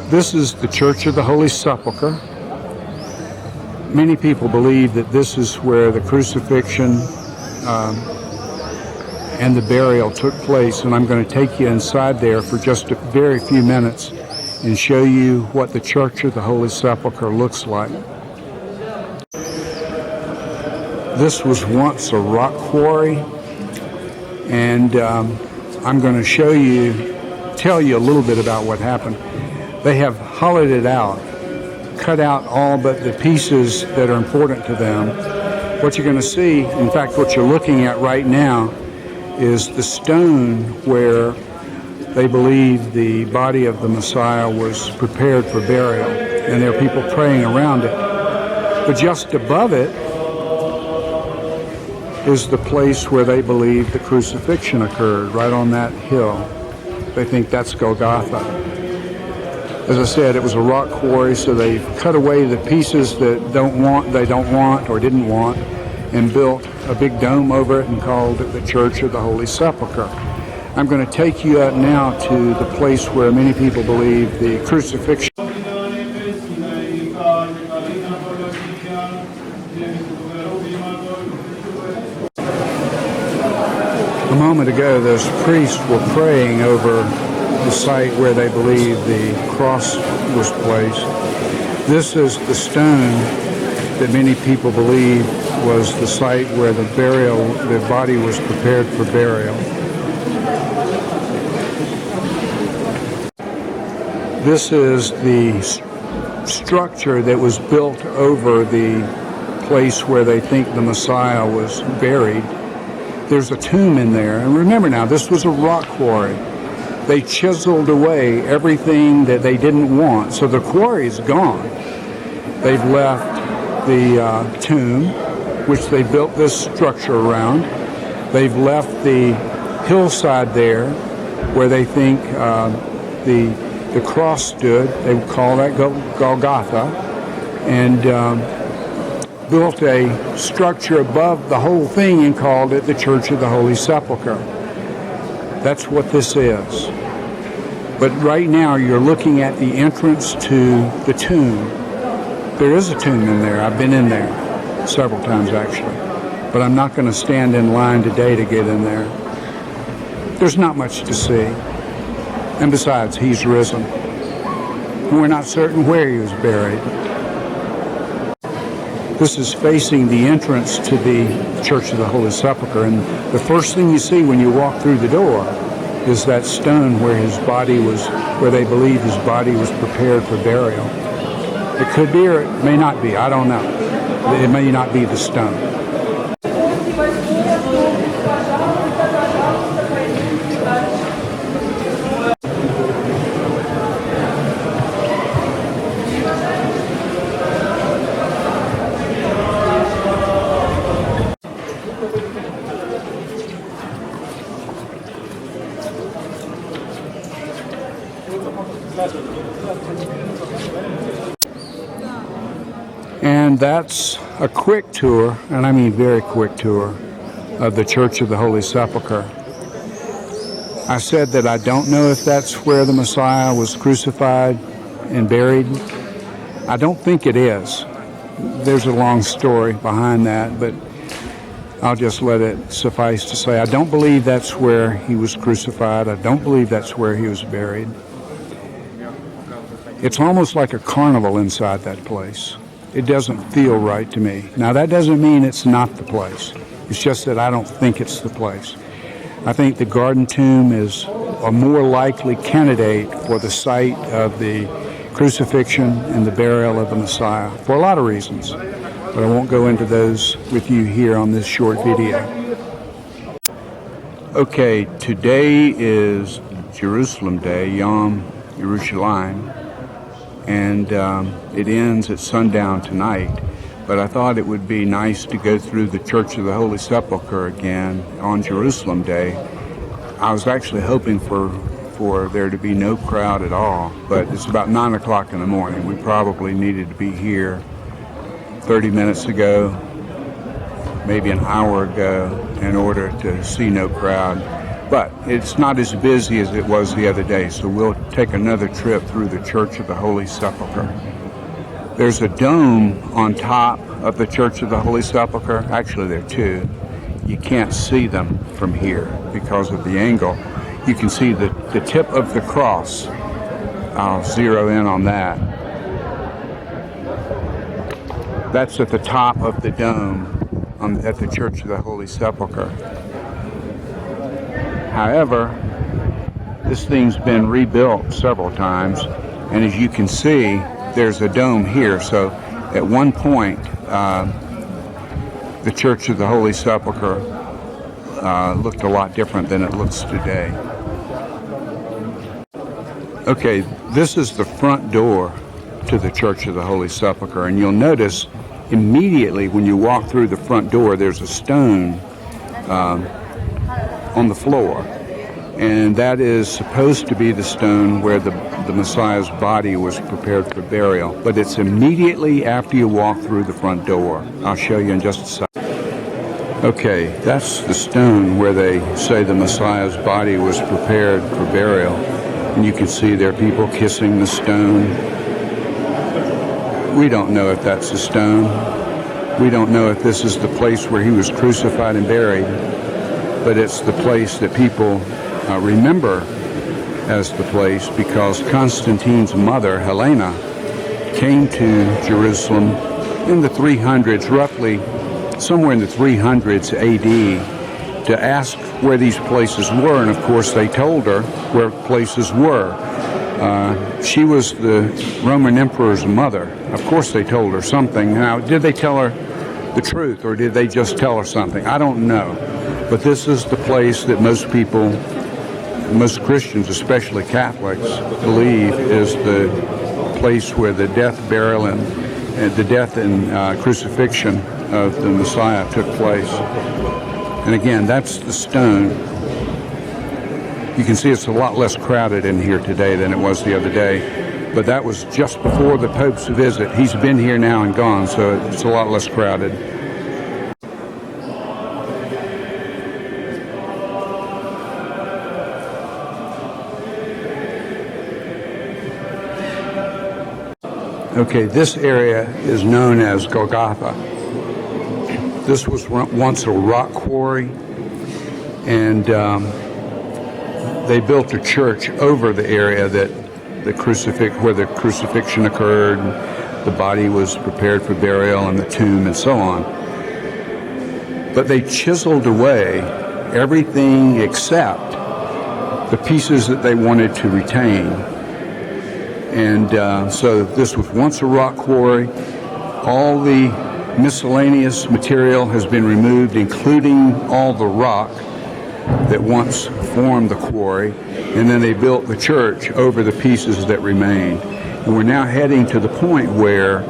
This is the Church of the Holy Sepulchre. Many people believe that this is where the crucifixion and the burial took place, and I'm going to take you inside there for just a very few minutes and show you what the Church of the Holy Sepulchre looks like. This was once a rock quarry, and I'm going to tell you a little bit about what happened. They have hollowed it out, cut out all but the pieces that are important to them. What you're going to see, in fact, what you're looking at right now, is the stone where they believe the body of the Messiah was prepared for burial, and there are people praying around it. But just above it is the place where they believe the crucifixion occurred, right on that hill. They think that's Golgotha. As I said, it was a rock quarry, so they've cut away the pieces that they don't want or didn't want, and built a big dome over it and called it the Church of the Holy Sepulchre. I'm going to take you out now to the place where many people believe the crucifixion. A moment ago, those priests were praying over the site where they believe the cross was placed. This is the stone that many people believe was the site where the body was prepared for burial. This is the structure that was built over the place where they think the Messiah was buried. There's a tomb in there. And remember now, this was a rock quarry. They chiseled away everything that they didn't want. So the quarry is gone. They've left the tomb, which they built this structure around. They've left the hillside there where they think the cross stood. They would call that Golgotha, and built a structure above the whole thing and called it the Church of the Holy Sepulchre. That's what this is. But right now you're looking at the entrance to the tomb. There is a tomb in there. I've been in there several times actually, but I'm not going to stand in line today to get in there. There's not much to see, and besides, he's risen. We're not certain where he was buried. This is facing the entrance to the Church of the Holy Sepulchre, and the first thing you see when you walk through the door is that stone where where they believe his body was prepared for burial. It could be or it may not be, I don't know. It may not be the stone. And that's a quick tour, and I mean very quick tour, of the Church of the Holy Sepulchre. I said that I don't know if that's where the Messiah was crucified and buried. I don't think it is. There's a long story behind that, but I'll just let it suffice to say I don't believe that's where he was crucified. I don't believe that's where he was buried. It's almost like a carnival inside that place. It doesn't feel right to me. Now, that doesn't mean it's not the place. It's just that I don't think it's the place. I think the Garden Tomb is a more likely candidate for the site of the crucifixion and the burial of the Messiah, for a lot of reasons. But I won't go into those with you here on this short video. Okay, today is Jerusalem Day, Yom Yerushalayim. And it ends at sundown tonight. But I thought it would be nice to go through the Church of the Holy Sepulchre again on Jerusalem Day. I was actually hoping for there to be no crowd at all, but it's about 9 o'clock in the morning. We probably needed to be here 30 minutes ago, maybe an hour ago, in order to see no crowd. But it's not as busy as it was the other day, so we'll take another trip through the Church of the Holy Sepulchre. There's a dome on top of the Church of the Holy Sepulchre. Actually, there are two. You can't see them from here because of the angle. You can see the tip of the cross. I'll zero in on that. That's at the top of the dome at the Church of the Holy Sepulchre. However, this thing's been rebuilt several times, and as you can see, there's a dome here. So at one point, the Church of the Holy Sepulchre looked a lot different than it looks today. Okay, this is the front door to the Church of the Holy Sepulchre, and you'll notice immediately when you walk through the front door, there's a stone on the floor, and that is supposed to be the stone where the Messiah's body was prepared for burial, but it's immediately after you walk through the front door. I'll show you in just a second. Okay, that's the stone where they say the Messiah's body was prepared for burial, and you can see there are people kissing the stone. We don't know if that's the stone. We don't know if this is the place where he was crucified and buried, but it's the place that people remember as the place because Constantine's mother, Helena, came to Jerusalem in the 300s, roughly somewhere in the 300s AD, to ask where these places were, and of course they told her where places were. She was the Roman emperor's mother. Of course they told her something. Now, did they tell her the truth, or did they just tell her something? I don't know. But this is the place that most people, most Christians, especially Catholics, believe is the place where the death, burial, and the death and crucifixion of the Messiah took place. And again, that's the stone. You can see it's a lot less crowded in here today than it was the other day. But that was just before the Pope's visit. He's been here now and gone, so it's a lot less crowded. Okay, this area is known as Golgotha. This was once a rock quarry, and they built a church over the area that where the crucifixion occurred, the body was prepared for burial, and the tomb, and so on. But they chiseled away everything except the pieces that they wanted to retain. And so this was once a rock quarry. All the miscellaneous material has been removed, including all the rock that once formed the quarry, and then they built the church over the pieces that remained. And we're now heading to the point where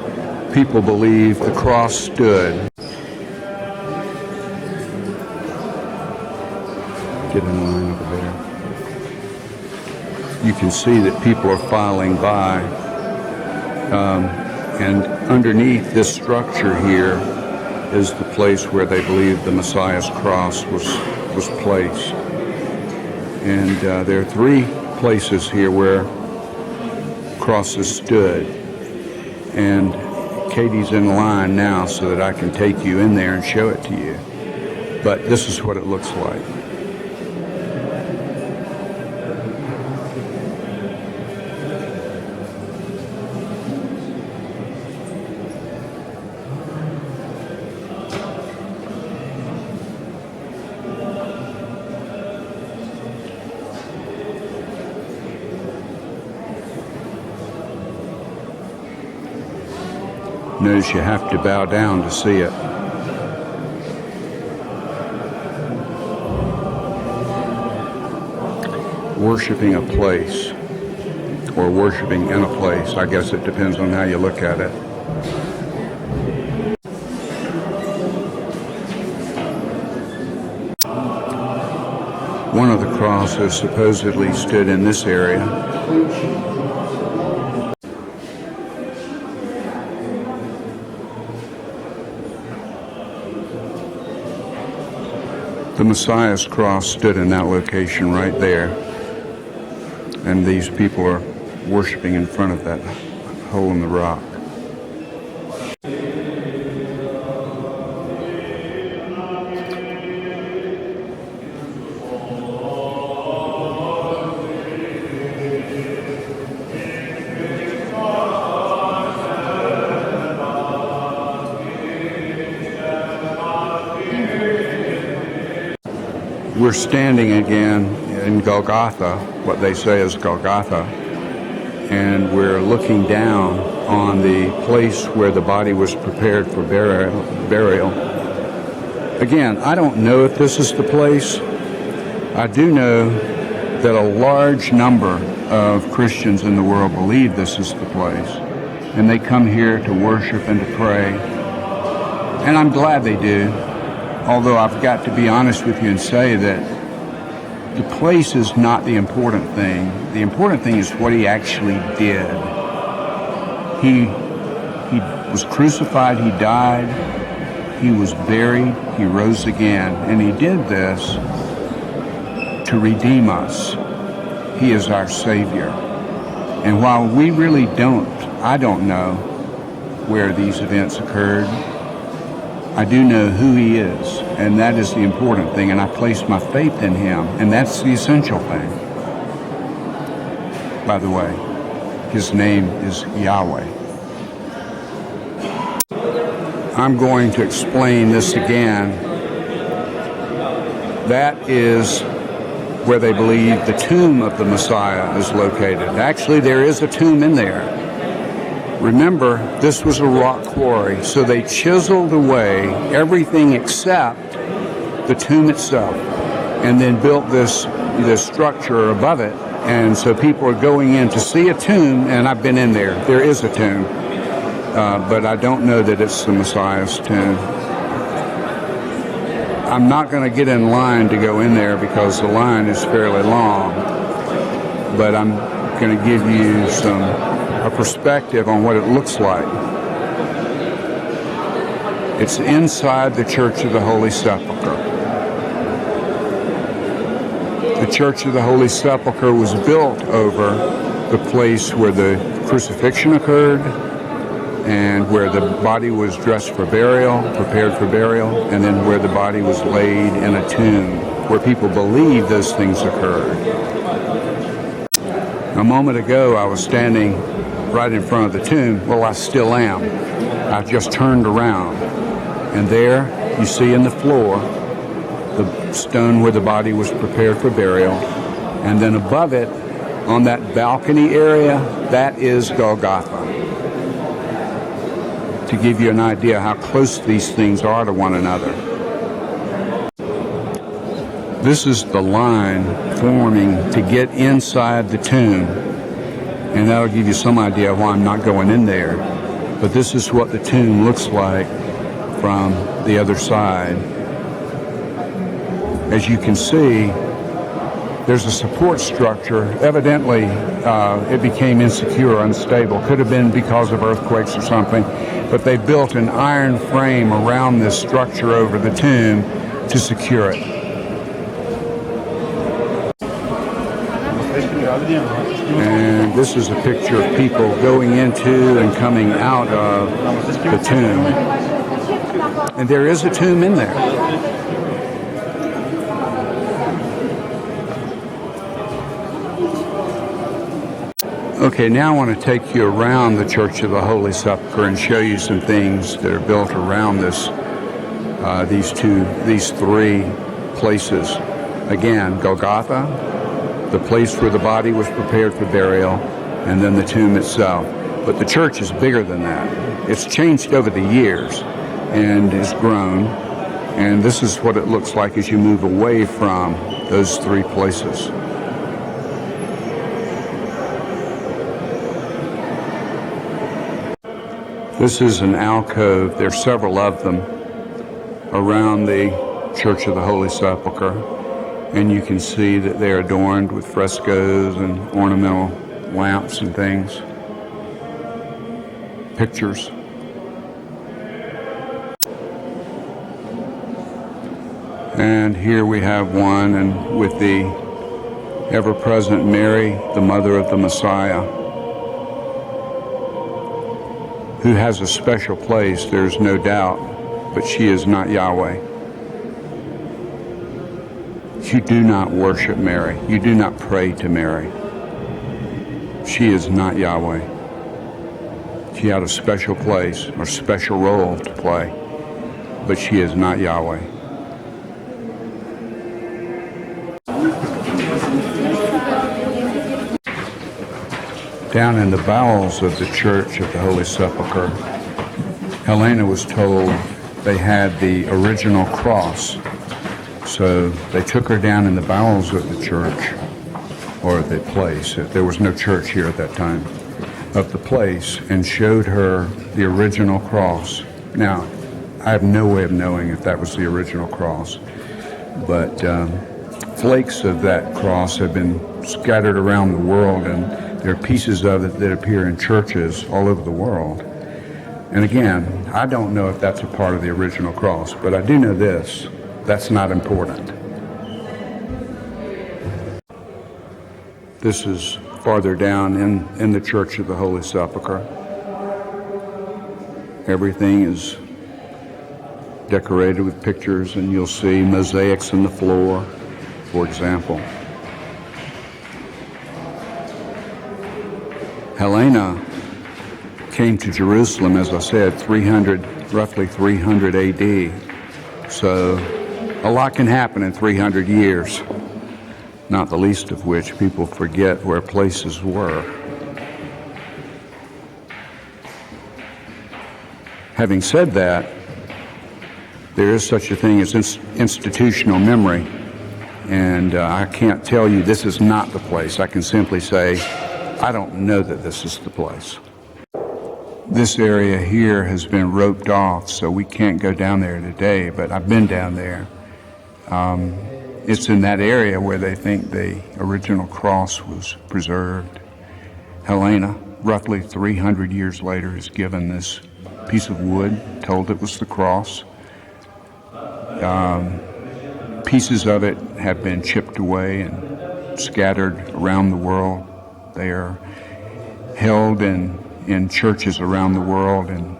people believe the cross stood. Get in line over there. You can see that people are filing by, and underneath this structure here is the place where they believe the Messiah's cross was placed. And there are three places here where crosses stood. And Katie's in line now so that I can take you in there and show it to you. But this is what it looks like. Notice you have to bow down to see it. Worshipping a place, or worshiping in a place, I guess it depends on how you look at it. One of the crosses supposedly stood in this area. The Messiah's cross stood in that location right there. And these people are worshiping in front of that hole in the rock. We're standing again in Golgotha, what they say is Golgotha, and we're looking down on the place where the body was prepared for burial. Again, I don't know if this is the place. I do know that a large number of Christians in the world believe this is the place, and they come here to worship and to pray, and I'm glad they do. Although I've got to be honest with you and say that the place is not the important thing. The important thing is what he actually did. He was crucified, he died, he was buried, he rose again, and he did this to redeem us. He is our Savior. And while we really I don't know where these events occurred, I do know who he is, and that is the important thing, and I place my faith in him, and that's the essential thing. By the way, his name is Yahweh. I'm going to explain this again. That is where they believe the tomb of the Messiah is located. Actually, there is a tomb in there. Remember, this was a rock quarry, so they chiseled away everything except the tomb itself, and then built this structure above it. And so people are going in to see a tomb, and I've been in there. There is a tomb, but I don't know that it's the Messiah's tomb. I'm not going to get in line to go in there because the line is fairly long, but I'm going to give you a perspective on what it looks like. It's inside the Church of the Holy Sepulchre. The Church of the Holy Sepulchre was built over the place where the crucifixion occurred and where the body was dressed for burial, prepared for burial, and then where the body was laid in a tomb where people believe those things occurred. A moment ago, I was standing right in front of the tomb. Well, I still am. I just turned around, and there you see in the floor the stone where the body was prepared for burial, and then above it, on that balcony area, that is Golgotha. To give you an idea how close these things are to one another. This is the line forming to get inside the tomb. And that'll give you some idea why I'm not going in there. But this is what the tomb looks like from the other side. As you can see, there's a support structure. Evidently, it became insecure, unstable. Could have been because of earthquakes or something. But they built an iron frame around this structure over the tomb to secure it. And this is a picture of people going into and coming out of the tomb. And there is a tomb in there. Okay, now I want to take you around the Church of the Holy Sepulchre and show you some things that are built around these three places. Again, Golgotha, the place where the body was prepared for burial, and then the tomb itself. But the church is bigger than that. It's changed over the years and has grown, and this is what it looks like as you move away from those three places. This is an alcove. There's several of them around the Church of the Holy Sepulchre. And you can see that they're adorned with frescoes and ornamental lamps and things. Pictures. And here we have one, and with the ever-present Mary, the mother of the Messiah, who has a special place, there's no doubt, but she is not Yahweh. You do not worship Mary. You do not pray to Mary. She is not Yahweh. She had a special place or special role to play, but she is not Yahweh. Down in the bowels of the Church of the Holy Sepulchre, Helena was told they had the original cross. So they took her down in the bowels of the church, or the place. There was no church here at that time, of the place, and showed her the original cross. Now, I have no way of knowing if that was the original cross, but flakes of that cross have been scattered around the world, and there are pieces of it that appear in churches all over the world. And again, I don't know if that's a part of the original cross, but I do know this: that's not important. This is farther down in the Church of the Holy Sepulchre. Everything is decorated with pictures, and you'll see mosaics in the floor, for example. Helena came to Jerusalem, as I said, roughly 300 AD. So a lot can happen in 300 years, not the least of which people forget where places were. Having said that, there is such a thing as institutional memory, and I can't tell you this is not the place. I can simply say, I don't know that this is the place. This area here has been roped off, so we can't go down there today, but I've been down there. It's in that area where they think the original cross was preserved. Helena, roughly 300 years later, is given this piece of wood, told it was the cross. Pieces of it have been chipped away and scattered around the world. They are held in churches around the world, and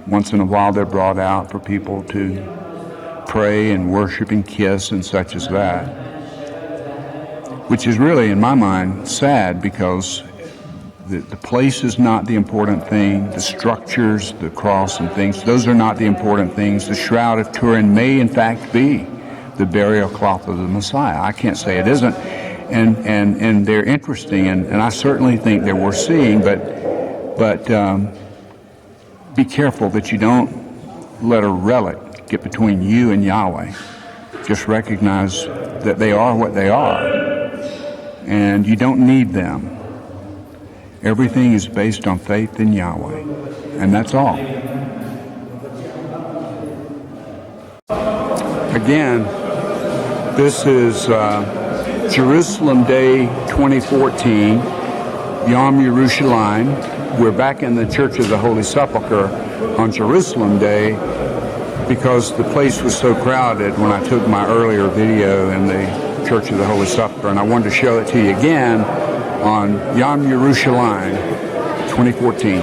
once in a while they're brought out for people to pray and worship and kiss and such as that, which is really, in my mind, sad, because the place is not the important thing. The structures, the cross and things, those are not the important things. The Shroud of Turin may in fact be the burial cloth of the Messiah. I can't say it isn't. And they're interesting, and I certainly think they're worth seeing, but be careful that you don't let a relic get between you and Yahweh. Just recognize that they are what they are, and you don't need them. Everything is based on faith in Yahweh, and that's all. Again, this is Jerusalem Day 2014, Yom Yerushalayim. We're back in the Church of the Holy Sepulchre on Jerusalem Day because the place was so crowded when I took my earlier video in the Church of the Holy Sepulchre, and I wanted to show it to you again on Yom Yerushalayim 2014.